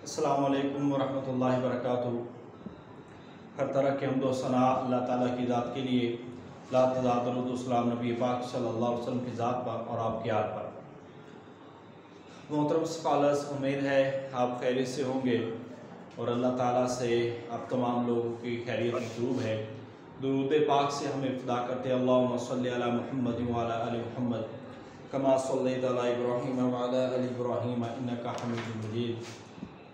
अस्सलामु अलैकुम वरहमतुल्लाहि वबरकातुहू। हर तरह के हम्द व सना अल्लाह ताला की ज़ात के लिए, ला तज़ाल दरूद व सलाम नबी पाक सल्लल्लाहु अलैहि वसल्लम की ज़ात पर और आपके आल पर। मोहतरम स्कॉलर्स, उम्मीद है आप खैरियत से होंगे और अल्लाह ताला से आप तमाम लोगों की खैरियत मतलूब है। दुरूद पाक से हम इब्तिदा करते हैं। अल्लाहुम्मा सल्लि अला मुहम्मद व अला आलि मुहम्मद कमा सल्लैता अला इब्राहीम व अला आलि इब्राहीम इन्नका हमीदुम मजीद।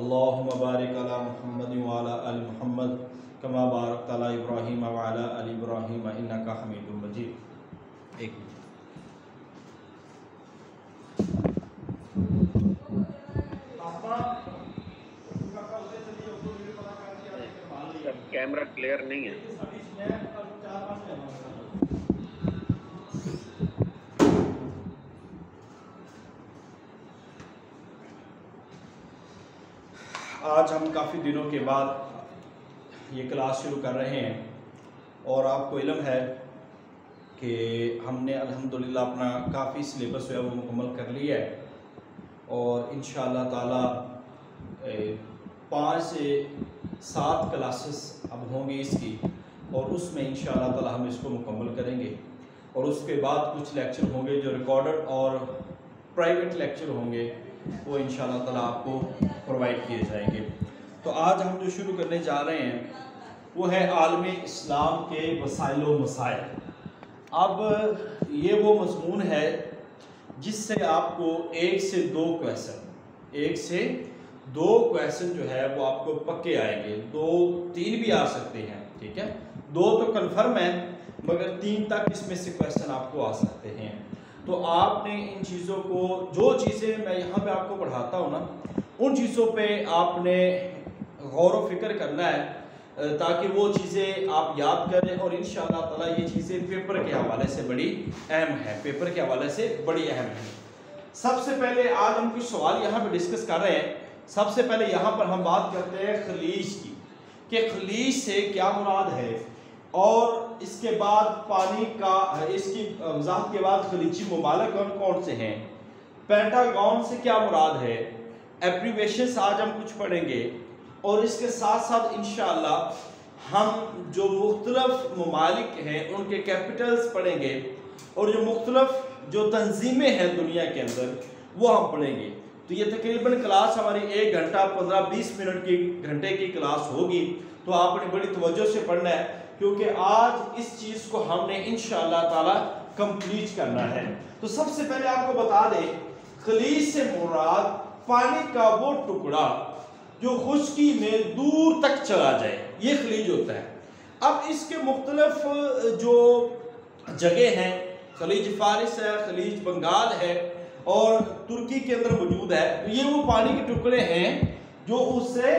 अल्लाहुम्मा बारिक अला मुहम्मद व अला आलि मुहम्मद कमा बारकता अला इब्राहीम व अला आलि इब्राहीम इन्नका हमीदुम मजीद। एक कैमरा क्लियर नहीं है। आज हम काफ़ी दिनों के बाद ये क्लास शुरू कर रहे हैं और आपको इल्म है कि हमने अल्हम्दुलिल्लाह अपना काफ़ी सिलेबस जो है वो मुकम्मल कर लिया है और इंशाअल्लाह ताला 5 से 7 क्लासेस अब होंगी इसकी और उसमें इंशाअल्लाह ताला हम इसको मुकम्मल करेंगे और उसके बाद कुछ लेक्चर होंगे जो रिकॉर्डेड और प्राइवेट लेक्चर होंगे, वो इंशाअल्लाह ताला आपको प्रोवाइड किए जाएंगे। तो आज हम जो शुरू करने जा रहे हैं वो है आलम इस्लाम के वसाइल व मसाइल। अब ये वो मज़मून है जिससे आपको 1 से 2 क्वेश्चन जो है वो आपको पक्के आएंगे। 2-3 भी आ सकते हैं, ठीक है। 2 तो कन्फर्म है मगर 3 तक इसमें से क्वेश्चन आपको आ सकते हैं। तो आपने इन चीज़ों को, जो चीज़ें मैं यहाँ पे आपको पढ़ाता हूँ ना, उन चीज़ों पे आपने गौर व फिक्र करना है ताकि वो चीज़ें आप याद करें और इंशाअल्लाह ताला ये चीज़ें पेपर के हवाले से बड़ी अहम है, पेपर के हवाले से बड़ी अहम है। सबसे पहले आज हम कुछ सवाल यहाँ पे डिस्कस कर रहे हैं। सबसे पहले यहाँ पर हम बात करते हैं खलीज की, कि खलीज से क्या मुराद है, और इसके बाद पानी का, इसकी वजाहत के बाद खलीजी ममालिक कौन कौन से हैं, पेंटागन से क्या मुराद है, एब्रीवेशंस आज हम कुछ पढ़ेंगे और इसके साथ साथ इंशाअल्लाह हम जो मुख्तलिफ ममालिक हैं उनके कैपिटल्स पढ़ेंगे और जो मुख्तलिफ जो तंजीमें हैं दुनिया के अंदर वो हम पढ़ेंगे। तो ये तकरीबन क्लास हमारी 1 घंटा 15-20 मिनट की घंटे की क्लास होगी। तो आपने बड़ी तवज्जो से पढ़ना है क्योंकि आज इस चीज़ को हमने इंशाअल्लाह ताला कंप्लीट करना है। तो सबसे पहले आपको बता दें, खलीज से मुराद पानी का वो टुकड़ा जो खुश्की में दूर तक चला जाए, ये खलीज होता है। अब इसके मुख्तलिफ जो जगह हैं, खलीज फारिस है, खलीज बंगाल है और तुर्की के अंदर मौजूद है। तो ये वो पानी के टुकड़े हैं जो उससे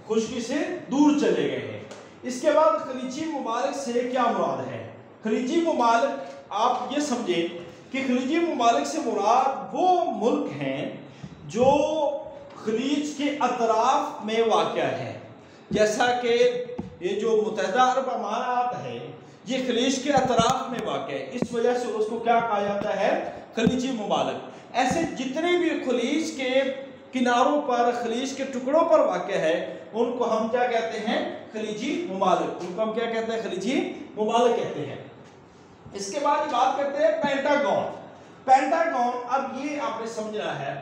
खुश्की से दूर चले गए हैं। इसके बाद खलीजी ममालिक से क्या मुराद है। खलीजी ममालिक आप ये समझें कि खलीजी ममालिक से मुराद वो मुल्क हैं जो खलीज के अतराफ में वाक़या है। जैसा कि ये जो मुत्तहिदा अरब अमारात है ये खलीज के अतराफ में वाक़या है, इस वजह से उसको क्या कहा जाता है, खलीजी ममालिक। ऐसे जितने भी खलीज के किनारों पर, खलीज के टुकड़ों पर वाक़या है उनको हम क्या कहते हैं, खलीजी ममालिक। उनको हम क्या कहते हैं, खलीजी ममालिक कहते हैं। इसके बाद बात करते हैं पेंटागन। पेंटागन, अब ये आपने समझना है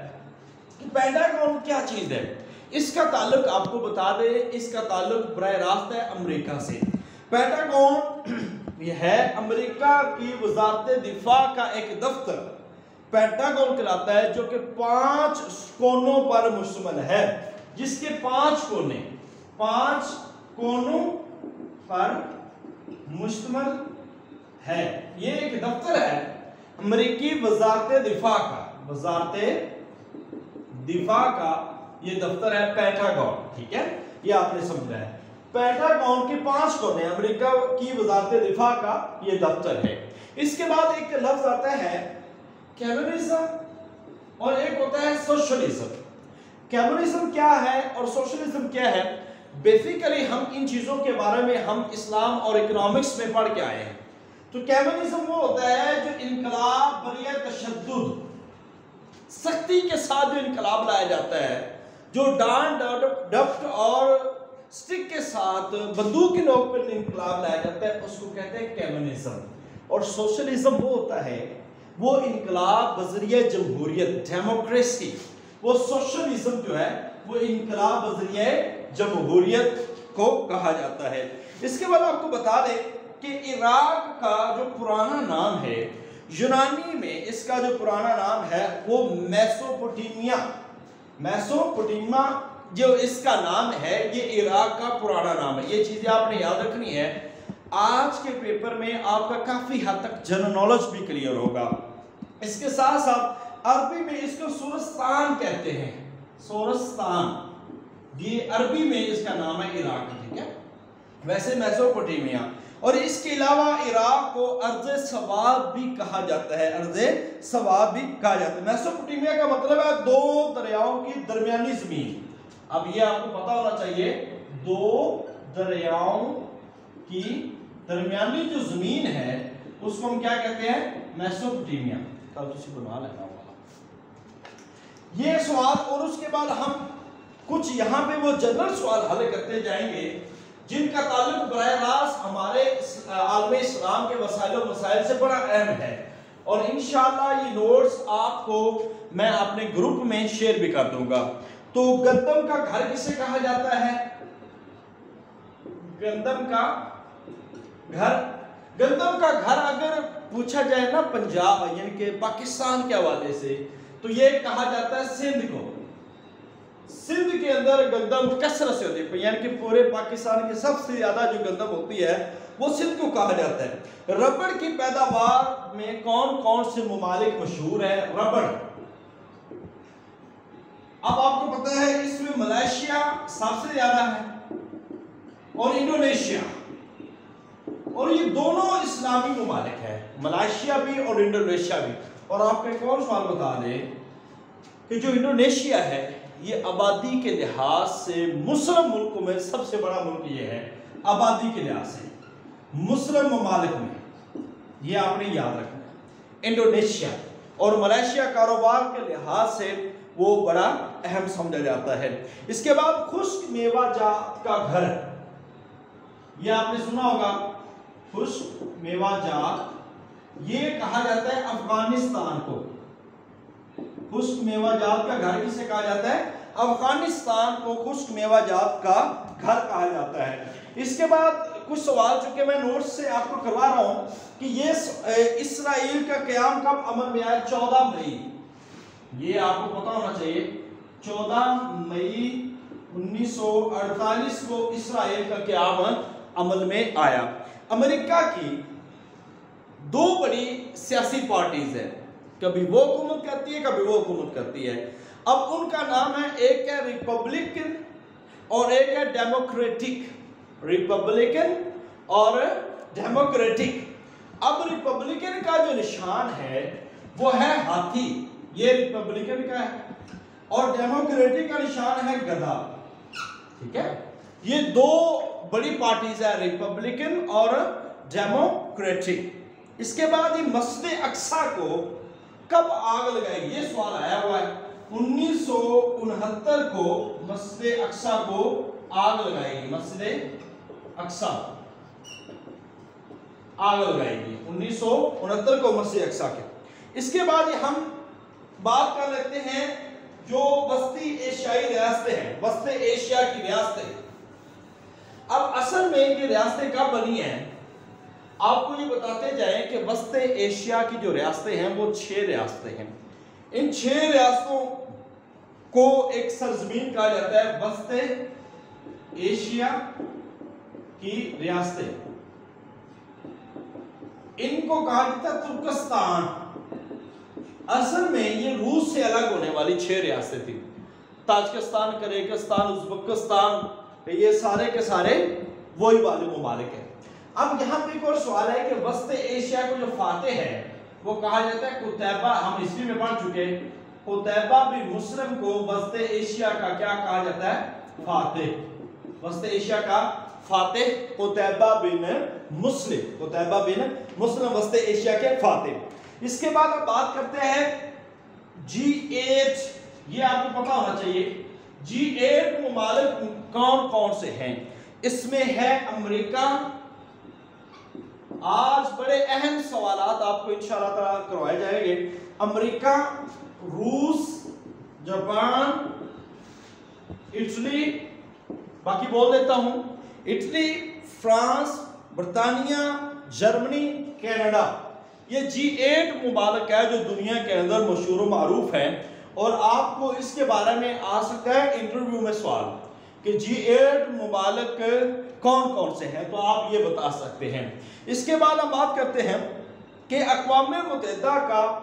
कि पेंटागन क्या चीज़ है। इसका ताल्लुक आपको बता दें, इसका ताल्लुक बराह रास्त है अमेरिका से। पेंटागन यह है अमेरिका की वजारत दिफा का एक दफ्तर पेंटागन कहलाता है, जो कि 5 कोनों पर मुश्तमिल है, जिसके 5 कोनों पर मुश्तमिल है। ये एक दफ्तर है अमेरिकी वजारत दिफा का, ये दफ्तर है पेंटागन, ठीक है। ये आपने समझना है, पेंटागन के 5 कोने, अमेरिका की वजारत दिफा का ये दफ्तर है। इसके बाद एक लफ्ज आता है कम्युनिज्म और एक होता है सोशलिज्म। कम्युनिज्म क्या है और सोशलिज्म क्या है, बेसिकली हम इन चीज़ों के बारे में हम इस्लाम और इकोनॉमिक्स में पढ़ के आए हैं। तो कम्युनिज्म वो होता है जो इनकलाब बरिया तशद्दुद, सख्ती के साथ जो इनकलाब लाया जाता है, जो डांड डफ्ट और स्टिक के साथ बंदूक की नोक पर इनकलाब लाया जाता है उसको कहते हैं कम्युनिज्म। और सोशलिज्म वो होता है, वो इनकलाब बजरिया जमहूरियत, डेमोक्रेसी। वो सोशलिज्म जो है वो इनकलाब बजरिया जमहूरियत को कहा जाता है। इसके बाद आपको बता दें कि इराक का जो पुराना नाम है, यूनानी में इसका जो पुराना नाम है वो मेसोपोटामिया, मेसोपोटामिया जो इसका नाम है, ये इराक का पुराना नाम है। ये चीजें आपने याद रखनी है। आज के पेपर में आपका काफी हद तक जनरल नॉलेज भी क्लियर होगा। इसके साथ साथ अरबी में इसको सूरस्तान कहते हैं, सूरस्तान, ये अरबी में इसका नाम है इराक, ठीक है। वैसे मेसोपोटामिया, और इसके अलावा इराक को अर्ज़े सवाब भी कहा जाता है, अर्ज़े सवाब भी कहा जाता है। मेसोपोटामिया का मतलब है दो दरियाओं की दरमियानी जमीन। अब ये आपको पता होना चाहिए, दो दरियाओं की दरमियानी जो जमीन है उसको हम क्या कहते हैं, मेसोपोटामिया। कल तुसी बना लेना वाला ये सवाल। और उसके बाद हम कुछ यहाँ पे वो जनरल सवाल हल करते जाएंगे जिनका ताल्लुक बराह रास्त हमारे आलम इस्लाम के वसाइल और मसाइल से बड़ा अहम है। और इंशाअल्लाह ये नोट्स आपको मैं अपने ग्रुप में शेयर भी कर दूंगा। तो गंदम का घर किसे कहा जाता है, गंदम का घर, गंदम का घर अगर पूछा जाए ना पंजाब यानी कि पाकिस्तान के हवाले से, तो ये कहा जाता है सिंध को। सिंध के अंदर गंदम कसरत से होती है, यानी कि पूरे पाकिस्तान की सबसे ज्यादा जो गंदम होती है वो सिंध को कहा जाता है। रबड़ की पैदावार में कौन कौन से ममालिक मशहूर है, रबड़। अब आपको पता है इसमें मलेशिया सबसे ज्यादा है और इंडोनेशिया, और ये दोनों इस्लामी ममालिक है, मलेशिया भी और इंडोनेशिया भी। और आपको एक और सवाल बता दें कि जो इंडोनेशिया है ये आबादी के लिहाज से मुस्लिम मुल्कों में सबसे बड़ा मुल्क ये है, आबादी के लिहाज से मुस्लिम ममालिक में, ये आपने याद रखना है। इंडोनेशिया और मलेशिया कारोबार के लिहाज से वो बड़ा अहम समझा जाता है। इसके बाद खुश्क मेवा जात का घर, ये आपने सुना होगा, खुश्क मेवा जात, ये कहा जाता है अफगानिस्तान को। खुश्क मेवा जात का घर किसे कहा जाता है, अफगानिस्तान को खुश्क मेवा जात का घर कहा जाता है। इसके बाद कुछ सवाल चूंकि मैं नोट्स से आपको करवा रहा हूं कि ये इसराइल का क़याम कब अमल में आया, 14 मई, ये आपको पता होना चाहिए। 14 मई 1948 को इसराइल का क़याम अमल में आया। अमेरिका की दो बड़ी सियासी पार्टीज है, कभी वो हुकूमत करती है कभी वो हुकूमत करती है। अब उनका नाम है, एक है रिपब्लिकन और एक है डेमोक्रेटिक, रिपब्लिकन और डेमोक्रेटिक। अब रिपब्लिकन का जो निशान है वो है हाथी, ये रिपब्लिकन का है, और डेमोक्रेटिक का निशान है गधा, ठीक है। ये दो बड़ी पार्टीज है, रिपब्लिकन और डेमोक्रेटिक। इसके बाद ये मस्जिद अक्सा को कब आग लगाई, ये सवाल आया हुआ है। 1969 को मस्जिद अक्सा को आग लगाएगी, मस्जिद अक्सा आग लगाएगी 1969 को मस्जिद अक्सा के। इसके बाद हम बात कर लेते हैं जो वस्ती एशियाई रियासतें हैं, वस्ती एशिया की रियासतें। अब असल में ये रियासतें कब बनी हैं, आपको ये बताते जाएं कि वस्ती एशिया की जो रियासतें हैं वो 6 रियासतें हैं। इन 6 रियासतों को एक सरजमीन कहा जाता है, वस्ती एशिया की रियासतें। इनको कहा जाता है तुर्कस्तान। असल में ये रूस से अलग होने वाली 6 रियासतें थी, ताजिकिस्तान, कजाकिस्तान, उज़्बेकिस्तान, ये सारे के सारे वही वाले ममालिक हैं। अब यहाँ पे एक और सवाल है कि वस्ती एशिया को जो फातेह है वो कहा जाता है कुतैबा, हम हिस्ट्री में पढ़ चुके हैं, कुतैबा बिन मुस्लिम को वस्ती एशिया का क्या कहा जाता है, फातेह। वस्ती एशिया का फातेह कुतैबा बिन मुस्लिम, कुतैबा बिन मुस्लिम वस्ती एशिया के फातेह। इसके बाद अब बात करते हैं G8, ये आपको पता होना चाहिए। G8 ममालिक कौन कौन से हैं? इसमें है अमेरिका। आज बड़े अहम सवालात आपको इंशाअल्लाह ताला करवाए जाएंगे। अमेरिका, रूस, जापान, इटली, बाकी बोल देता हूं, Italy, France, Britannia, Germany, Canada, ये G8 मुमालिक है जो दुनिया के अंदर मशहूर व मारूफ है। और आपको इसके बारे में आ सकता है इंटरव्यू में सवाल कि G8 मुमालिक कौन कौन से हैं, तो आप ये बता सकते हैं। इसके बाद हम बात करते हैं कि अक़वाम मुत्तहिदा का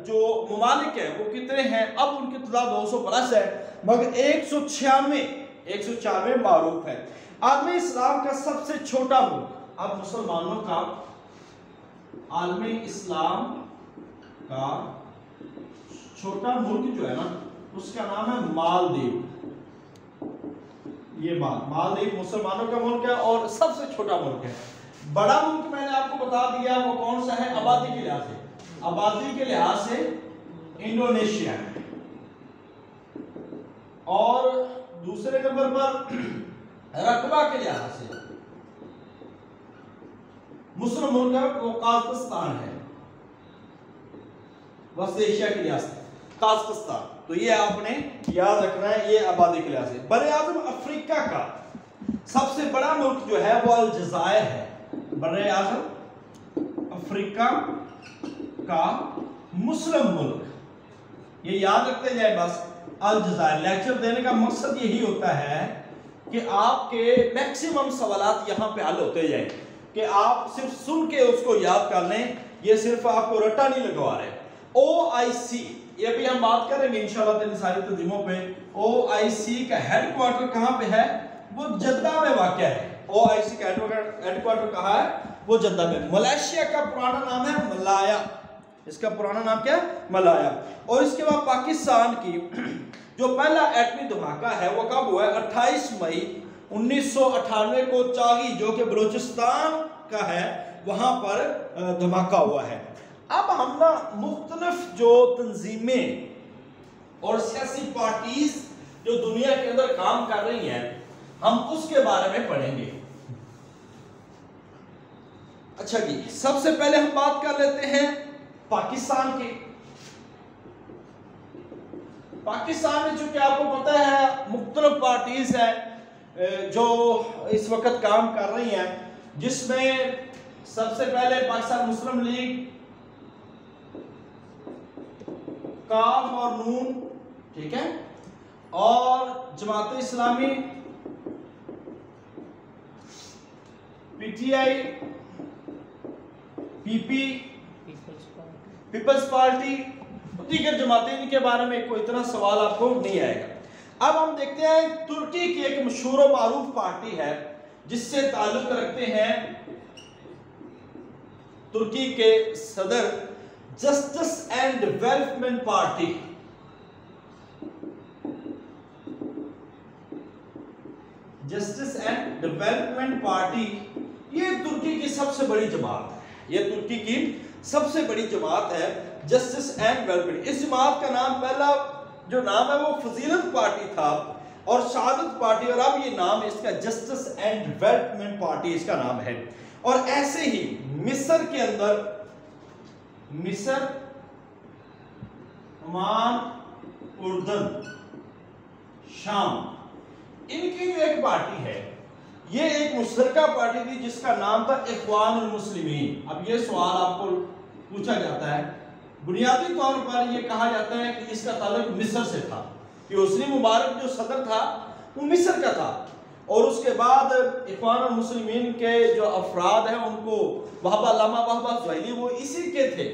जो मुमालिक है वो कितने हैं। अब उनकी तादाद 200 प्लस है, मगर 196 मारूफ है। आलमी इस्लाम का सबसे छोटा मुल्क, अब मुसलमानों का आलमी इस्लाम का छोटा मुल्क जो है ना, उसका नाम है मालदीव। ये मालदीव मुसलमानों का मुल्क है और सबसे छोटा मुल्क है। बड़ा मुल्क मैंने आपको बता दिया वो कौन सा है, आबादी के लिहाज से। आबादी के लिहाज से इंडोनेशिया है, और दूसरे नंबर पर रकबा के लिहाज से मुस्लिम मुल्क है वो काज़ाकिस्तान है। वस्त एशिया के लिहाज से काज़ाकिस्तान, तो ये आपने याद रखना है, ये आबादी के लिहाज से। बरे आज़म अफ्रीका का सबसे बड़ा मुल्क जो है वो अलजायर है। बरे आज़म अफ्रीका का मुस्लिम मुल्क, ये याद रखते जाए बस। अलजायर लेक्चर देने का मकसद यही होता है कि आपके मैक्सिमम सवालात यहाँ पे हल होते जाए, कि आप सिर्फ सुन के उसको याद कर लें, ये सिर्फ आपको रट्टा नहीं लगवा रहे। OIC, ये भी हम बात करेंगे इंशाल्लाह इन सारी तंजीमों पे। OIC का हेडक्वार्टर कहाँ पे है? वो जद्दा में वाक़या है। OIC का हेडक्वार्टर कहाँ है? वो जद्दा में। मलेशिया का पुराना नाम है मलाया, इसका पुराना नाम क्या है? मलाया। और इसके बाद पाकिस्तान की जो पहला एटमी धमाका है वो कब हुआ है? 28 मई 1998 को चागी, जो कि बलूचिस्तान का है, वहां पर धमाका हुआ है। अब हम ना मुख्तलिफ जो तंजीमें और सियासी पार्टीज जो दुनिया के अंदर काम कर रही हैं, हम उसके बारे में पढ़ेंगे। अच्छा जी, सबसे पहले हम बात कर लेते हैं पाकिस्तान की। पाकिस्तान में चूंकि आपको पता है मुख्तलिफ पार्टीज है जो इस वक्त काम कर रही हैं, जिसमें सबसे पहले पाकिस्तान मुस्लिम लीग, काफ और नून, ठीक है, और Jamaat Islami, PTI, PP, peoples party, दीगर जमातें, इनके बारे में कोई इतना सवाल आपको नहीं आएगा। अब हम देखते हैं तुर्की की एक मशहूर और मारूफ पार्टी है जिससे ताल्लुक रखते हैं तुर्की के सदर, justice and development party. Justice and development party ये तुर्की की सबसे बड़ी जमात है। ये तुर्की की सबसे बड़ी जमात है, जस्टिस एंड डेवलपमेंट। इस जमात का नाम, पहला जो नाम है वो फजीलत पार्टी था और शहादत पार्टी, और अब ये नाम इसका जस्टिस एंड डेवलपमेंट पार्टी इसका नाम है। और ऐसे ही मिस्र के अंदर, मिस्र, ओमान, उर्दन, शाम, इनकी जो एक पार्टी है, ये एक मुश्तरका पार्टी थी जिसका नाम था इख्वानुल मुस्लिमीन। अब ये सवाल आपको पूछा जाता है, बुनियादी तौर पर यह कहा जाता है कि इसका ताल्लुक मिस्र से था, कि हुस्नी मुबारक जो सदर था वो मिस्र का था, और उसके बाद इख्वानुल मुस्लिमीन के जो अफराद हैं उनको वहाबा अल्लामा वहाबा ज़ुहैली वो इसी के थे,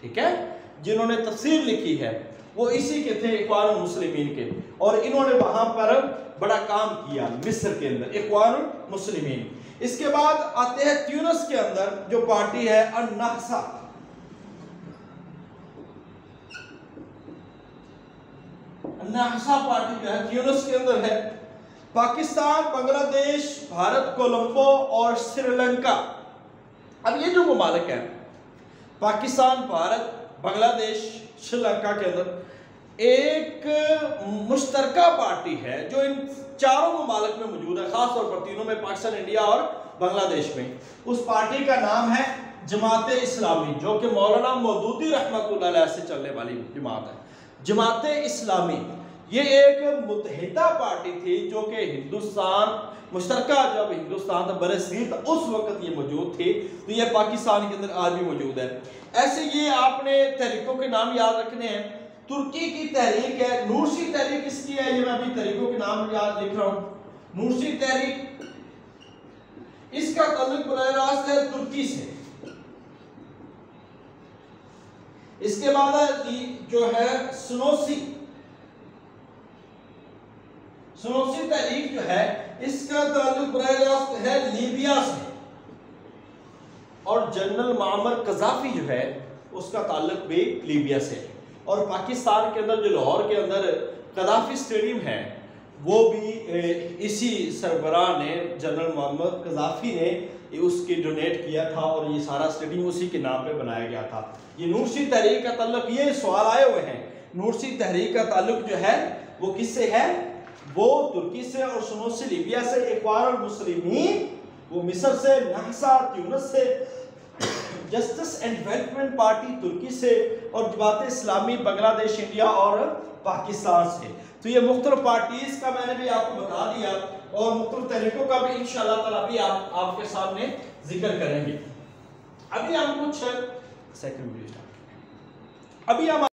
ठीक है, जिन्होंने तफसीर लिखी है वो इसी के थे, इख्वानुल मुस्लिमीन के, और इन्होंने वहां पर बड़ा काम किया मिस्र के अंदर, इख्वानुल मुस्लिमीन। इसके बाद आते हैं ट्यूनिस के अंदर जो पार्टी है अन-नहसा। नहसा पार्टी जो है ट्यूनिस के अंदर है। पाकिस्तान, बांग्लादेश, भारत, कोलंबो और श्रीलंका। अब ये जो ममालिक है पाकिस्तान, भारत, बांग्लादेश, श्रीलंका के अंदर, एक मुश्तरका पार्टी है जो इन चारों ममालिक में मौजूद है, खास तौर पर तीनों में, पाकिस्तान, इंडिया और बांग्लादेश में। उस पार्टी का नाम है जमाते इस्लामी, जो कि मौलाना मौदूदी रहमतुल्लाह अलैह से चलने वाली जमात है। जमाते इस्लामी ये एक मुत्तहिदा पार्टी थी जो कि हिंदुस्तान मुश्तरका, जब हिंदुस्तान था बरसगीर था, उस वक्त ये मौजूद थी। तो ये पाकिस्तान के अंदर आज भी मौजूद है। ऐसे ये आपने तहरीकों के नाम याद रखने हैं। तुर्की की तहरीक है, नूरसी तहरीक इसकी है, ये मैं अभी तहरीकों के नाम याद लिख रहा हूं। नूरसी तहरीक, इसका ताल्लुक बराह रास्त है तुर्की से। इसके बाद जो है सुनोसी तहरीक जो है, इसका ताल्लुक बराह रास्त है लीबिया से। और जनरल मामर कज़ाफी जो है उसका ताल्लुक भी लीबिया से। और पाकिस्तान के अंदर जो लाहौर के अंदर कज़ाफी स्टेडियम है, वो भी इसी सरबराह ने, जनरल मोहम्मद कज़ाफी ने उसकी डोनेट किया था और ये सारा स्टेडियम उसी के नाम पे बनाया गया था। ये नूरसी तहरीक का ताल्लुक, ये सवाल आए हुए हैं, नूरसी तहरीक का ताल्लुक जो है वो किससे है? वो तुर्की से। और सुनोसी लीबिया से। इख्वानुल मुस्लिमीन वो मिस्र से। नहसा ट्यूनिस से। जस्टिस एंड डेवलपमेंट पार्टी तुर्की से। और जमात इस्लामी बांग्लादेश, इंडिया और पाकिस्तान से। तो ये मुख्तलिफ पार्टीज का मैंने भी आपको बता दिया और मुख्तलिफ तरीकों का भी इंशाअल्लाह ताला भी आपके सामने जिक्र करेंगे। अभी हम कुछ अभी हम